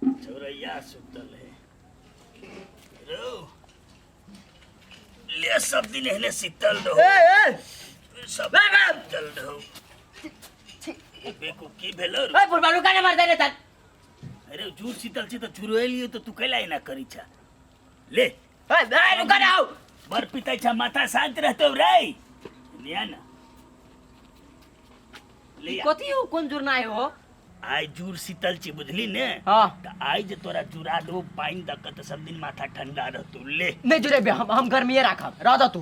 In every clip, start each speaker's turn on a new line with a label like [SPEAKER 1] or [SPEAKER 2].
[SPEAKER 1] चौरैया सुतल है रो ले सब दिन एहने शीतल रहो सब शीतल रहो बेको की भेलो
[SPEAKER 2] ओए पुरबालू काने मार दे रे तन
[SPEAKER 1] अरे जूर शीतल से तो चुरोए लिए तो तू कैला ही ना करी छा ले
[SPEAKER 2] ओए भाई रुक जाओ
[SPEAKER 1] बर पिता छा माथा शांत रहतो रे लिया ना ले
[SPEAKER 2] कथी हो कोन जुरना हो
[SPEAKER 1] आई जूर शीतल छी बुझली ने
[SPEAKER 2] हां
[SPEAKER 1] त आई जे तोरा जुरा दो पानी दक त सब दिन माथा ठंडा रहतो ले
[SPEAKER 2] नहीं जुरे बे हम घर में राखब रह जा तू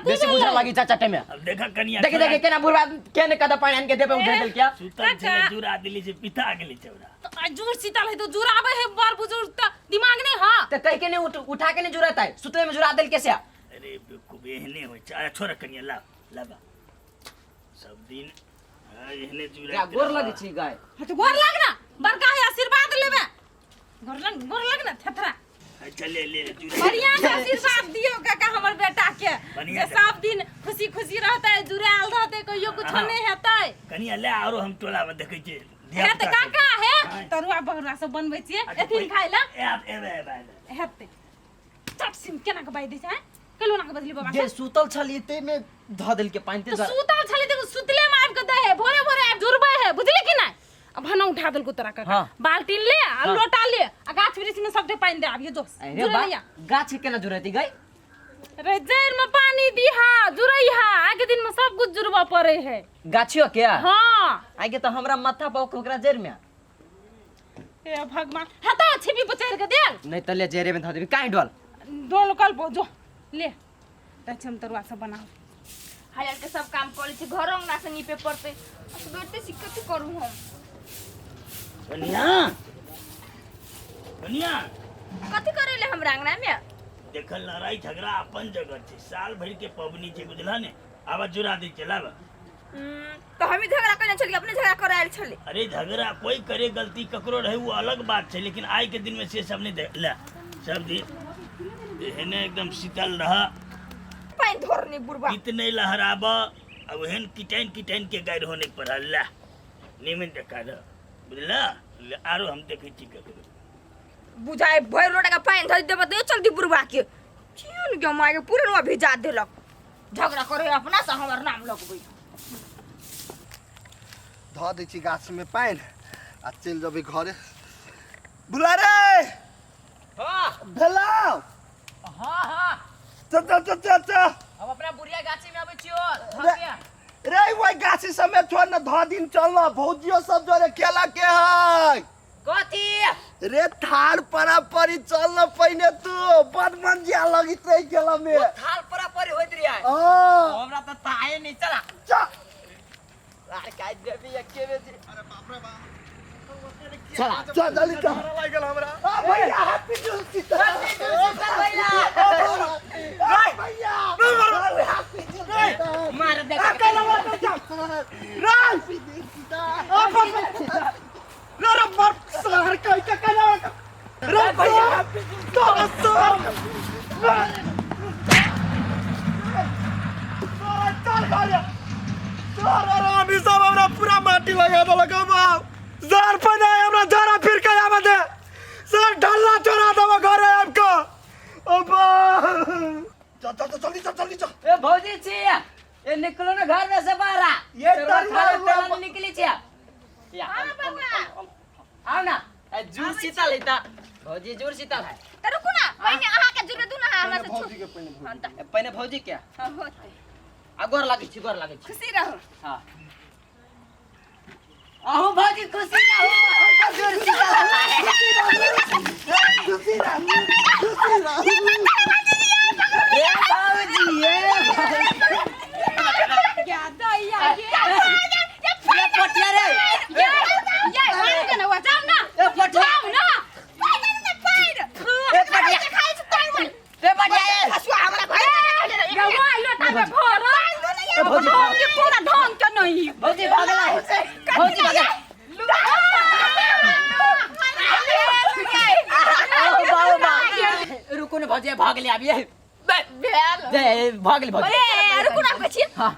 [SPEAKER 2] बेसी बुझा लागी चाचा में
[SPEAKER 1] अब देखा कनिया
[SPEAKER 2] देखे केना बुढ़वा केने कदा पानी आन के देबे उधर देल क्या
[SPEAKER 1] सुतल छे जुरा दिली से पिता गेली चौरा
[SPEAKER 3] तो जूर शीतल है तो जुराबे है बार बुजुर्ग त दिमाग नहीं हां
[SPEAKER 2] त कह के ने उठा के ने जुराता है सुतले में जुरा देल कैसे
[SPEAKER 1] अरे बेवकूफ एहने हो चाहे छोरा कनिया ला लाबा सब दिन एहने जुरा
[SPEAKER 2] क्या गोर लगी छी गाय
[SPEAKER 3] हां तो गोर लग ना बड़का है आशीर्वाद लेबे गोर लग ना थथरा
[SPEAKER 1] चले ले जुरा
[SPEAKER 3] बढ़िया से आशीर्वाद दियो काका हमर बेटा के जे सब दिन खुशी खुशी रहता है जुराल रहते कहियो कुछ नहीं हेतै
[SPEAKER 1] कनिया ले और हम टोला में देखे छे
[SPEAKER 3] है त काका है तरुआ बहुरा सब बनबै छिए एथिन खाइला
[SPEAKER 1] ए
[SPEAKER 3] हेतै चट सिम केना के बाई दै छै कलो ना के बदली बाबा
[SPEAKER 2] जे सुतल छली ते में ध देल के पानी ते
[SPEAKER 3] तो सुतल छली त सुतले में आब के दे है भोरे भोरे आब जुरबै है बुझली कि नहीं अब हना उठा देल को तोरा काका बाल्टी ले आ लोटा ले आ गाछ वृक्ष में सब पानी दे आब ये जोश जुरैया
[SPEAKER 2] गाछ केना जुरती गई
[SPEAKER 3] रे जैर में पानी दिहा जुरैहा आगे दिन में सब कुछ जुरबा पड़े है
[SPEAKER 2] गाछियो क्या
[SPEAKER 3] हां
[SPEAKER 2] आगे तो हमरा माथा पर ओकरा जड़ में
[SPEAKER 3] ए भगवान हता छिपी बचार के देल
[SPEAKER 2] नहीं त ले जेरे में ध देबी काई डोल
[SPEAKER 3] डोल कल जो ले तछम तरुआ सब बनाओ
[SPEAKER 4] हायर के सब काम करे छी घरों ना से नीपे पड़ते बेटे सिक्कत करू हम
[SPEAKER 1] कनिया कनिया
[SPEAKER 4] कथि करेले हम रांगना में
[SPEAKER 1] देखल लड़ाई झगड़ा अपन जगह छे साल भर के पवनी छे बुझला ने आवा जुरा दे चलावा
[SPEAKER 4] तो हम ही झगड़ा करने चली अपने झगड़ा करायल छले
[SPEAKER 1] अरे झगड़ा कोई करे गलती ककरो रहे वो अलग बात छे लेकिन आज के दिन में से सब ने देखला सब दिन एहने एकदम शीतल रहा
[SPEAKER 4] पानी धरनी बुरबा
[SPEAKER 1] इतने लहराबा अब हेन किटैन के गाइड होने पर हल्ला निमन देखा द बुझला आरो हम देखे छी ककरो
[SPEAKER 4] बुझाए भर लोटा का पानी धर देबे तो चलती बुरबा के चिन के मागे पूरे नुआ भेजा देलक झगड़ा करे अपना से हमर नाम लगबै
[SPEAKER 5] ध दै छी गाछ में पानी आ चल जबे घरे बुला रे
[SPEAKER 2] हां
[SPEAKER 5] भेलाओ
[SPEAKER 2] हां
[SPEAKER 5] चल
[SPEAKER 2] हम अपना बुढ़िया गाछी में आबै छियो धकिया
[SPEAKER 5] रे वही गाछी समेत छोड़ न ध दिन चल भौजियो सब जोरे केला के है
[SPEAKER 2] कथी
[SPEAKER 5] रे थाल परा परी चल न पहिने तू बड मन जा लगित रही केला में
[SPEAKER 2] थाल परा परी होइत रिया
[SPEAKER 5] हां
[SPEAKER 2] हमरा त ताए नहीं चला
[SPEAKER 5] चल
[SPEAKER 2] अरे काय देबी एके में
[SPEAKER 5] अरे बाप रे बाप
[SPEAKER 2] चला
[SPEAKER 5] जल्दी चल
[SPEAKER 6] लागल हमरा
[SPEAKER 5] आ भैया हैप्पी जूसी
[SPEAKER 2] भैया
[SPEAKER 5] भैया हैप्पी जूसी
[SPEAKER 2] मार दे
[SPEAKER 5] रे मर सर कई का करा रे भैया तो चल गाड़ी
[SPEAKER 6] सर आरामी सब हमरा पूरा माटी लगा देलक बाप जार पना हमरा जरा फिर के आवा दे सर ढल्ला चोरा देबो घरे आपको अबा
[SPEAKER 5] चल जल्दी चल
[SPEAKER 2] ए भौजी छी ये निकलो ना घर में से बाहर
[SPEAKER 5] ये
[SPEAKER 2] तेरा निकली छी या
[SPEAKER 4] हां बाबा
[SPEAKER 2] आओ ना जूर शीतल है ता भौजी जूर शीतल है
[SPEAKER 4] त रुकू ना पहिने अहा के जुरे दुना हमरा से
[SPEAKER 5] भौजी के पहिने
[SPEAKER 4] हां त
[SPEAKER 2] पहले भौजी क्या
[SPEAKER 4] होते
[SPEAKER 2] गोर लागे छी
[SPEAKER 4] खुशी रहो
[SPEAKER 2] हां आहू भौजी खुशी रहो जूर शीतल ये भौजी
[SPEAKER 3] क्या दैया
[SPEAKER 2] ये पटिया रे
[SPEAKER 3] ये मार के ना जाओ ना
[SPEAKER 2] ए पटिया
[SPEAKER 3] जाओ ना
[SPEAKER 2] ए पटिया ए पटिया
[SPEAKER 4] हसुआ हमरा भाई
[SPEAKER 3] ये वाई लोटा में भरो
[SPEAKER 2] ए भौजी
[SPEAKER 3] ये पूरा ढंग के नहीं
[SPEAKER 2] भौजी भागला भौजी भागला रुको ना भौजी भाग ले अभी
[SPEAKER 4] भेल
[SPEAKER 2] भाग ले भौजी
[SPEAKER 4] अरे रुकू ना कहै छी
[SPEAKER 2] हां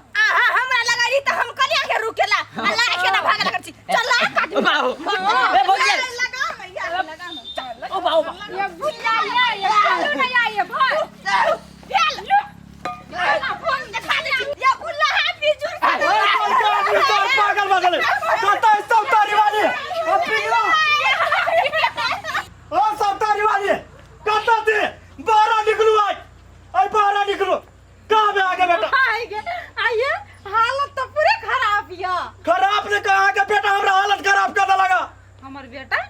[SPEAKER 4] हमरा लगाई त हम कलिया के रुकेला अल्लाह के ना भाग लगा छी चल ला काट
[SPEAKER 2] बाबू ए भौजी
[SPEAKER 4] लगा भैया लगा
[SPEAKER 3] बेटा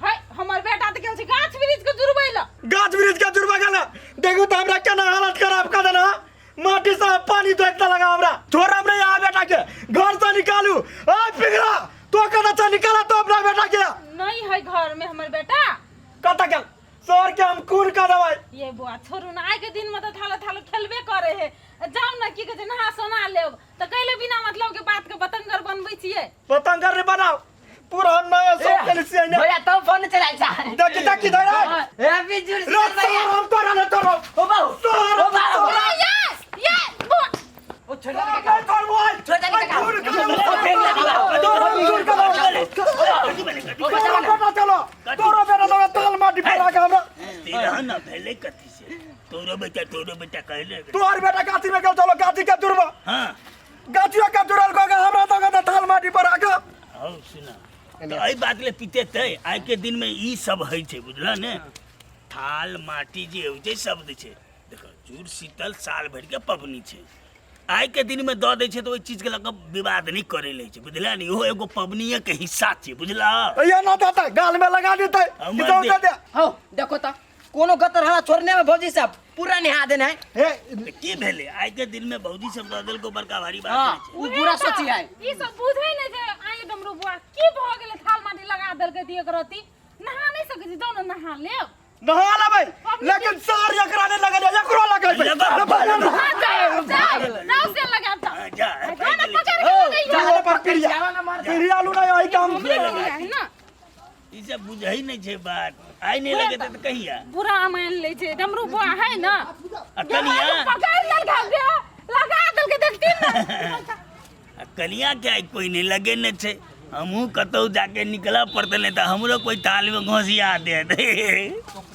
[SPEAKER 3] है हमर बेटा त कहै छै गाछ वृक्ष के जुरबैला
[SPEAKER 6] गाछ वृक्ष का जुर्मा गला देखो तो हमरा केना हालत खराब कर देना माटी से पानी तो इतना लगा हमरा छोड़ हमरे यहाँ बेटा के घर से निकालू आ पिघला तो कदा से निकाला तो अपना बेटा के
[SPEAKER 3] नहीं है घर में हमर बेटा
[SPEAKER 6] कता के सर के हम खून का दवाई
[SPEAKER 3] ये बुआ छोड़ू ना आइ के दिन में तो थालो थालो खेलबे करे है जाओ ना की कहै छै नहा सोना लेब त कैले बिना मतलब के बात के बतंगर बनबै छियै
[SPEAKER 6] पतंगर रे बनाओ पूरा नया सब के लिए ने
[SPEAKER 2] भैया तो फोन चलाइ छ
[SPEAKER 6] देखी धरा
[SPEAKER 2] ए बिजुर से भैया
[SPEAKER 6] हम तोरा न तोरो
[SPEAKER 2] ओ बाऊ
[SPEAKER 6] तोरा
[SPEAKER 2] ओ बाऊ
[SPEAKER 3] ये बुआ
[SPEAKER 2] ओ छोड़ दे का
[SPEAKER 6] तोर मोबाइल
[SPEAKER 2] छोड़ दे का
[SPEAKER 6] खून का चलो तोरो बेटा तो ताल माटी फेरा के हमरा
[SPEAKER 1] तेरा ना पहले कथी से तोरो बेटा कहले
[SPEAKER 6] तोर बेटा गाछी में चलो गाछी के जुर्मा
[SPEAKER 1] हां
[SPEAKER 6] गाछिया का जुरल को हमरा तो ताल माटी पर आके
[SPEAKER 1] हौ सुना तो आई बात ले पीते तै आइ के दिन में ई सब है छै बुझला ने थाल माटी जे होइ छै सब दै छै देखो जुड़ शीतल साल भर के पबनी छै आइ के दिन में द दै छै तो ओइ चीज के लग विवाद नहीं करे ले छै बुझला ने ओहो एगो पबनीये के हिस्सा छै बुझला
[SPEAKER 6] ये ना देता गाल में लगा देते
[SPEAKER 1] हमर
[SPEAKER 6] दे दे
[SPEAKER 2] हो देखो त कोनो गतर हला छोड़ने में भौजी साहब पूरा निहा देना है
[SPEAKER 6] हे
[SPEAKER 1] तो की भेले आइ के दिन में भौजी सब द देल को बड़का भारी बात
[SPEAKER 2] हां
[SPEAKER 1] छै
[SPEAKER 2] उ पूरा सोची है
[SPEAKER 3] ई सब बुझै नै जे आइ डमरू बुआ की भ गेलै थाल माटी लगा देल के दिए करती नहा नहीं सकै छी जाओ ना नहा लेब
[SPEAKER 6] नहा लेबै लेकिन सार एकरा ने लगा दे एकरो लगा दे
[SPEAKER 3] राव से लगा था
[SPEAKER 1] हाँ, जा
[SPEAKER 3] गाना पकड़ के गई
[SPEAKER 6] चलो पर पिरिया
[SPEAKER 2] जावा ना मार
[SPEAKER 6] पिरिया लू नहीं आई काम
[SPEAKER 3] है ना
[SPEAKER 1] ई सब बुझै नहीं छै बात आइ नहीं लगे तो कहिया
[SPEAKER 3] बुरा मान ले छै डमरू बुआ है ना
[SPEAKER 1] कनिया
[SPEAKER 3] पकड़ लगा देल के देखती ना
[SPEAKER 1] कनिया क्या कोई नहीं लगे न छे हमहू कतौ जाके निकला पड़ते नहीं तो हमरो कोई ताल में घोसिया दे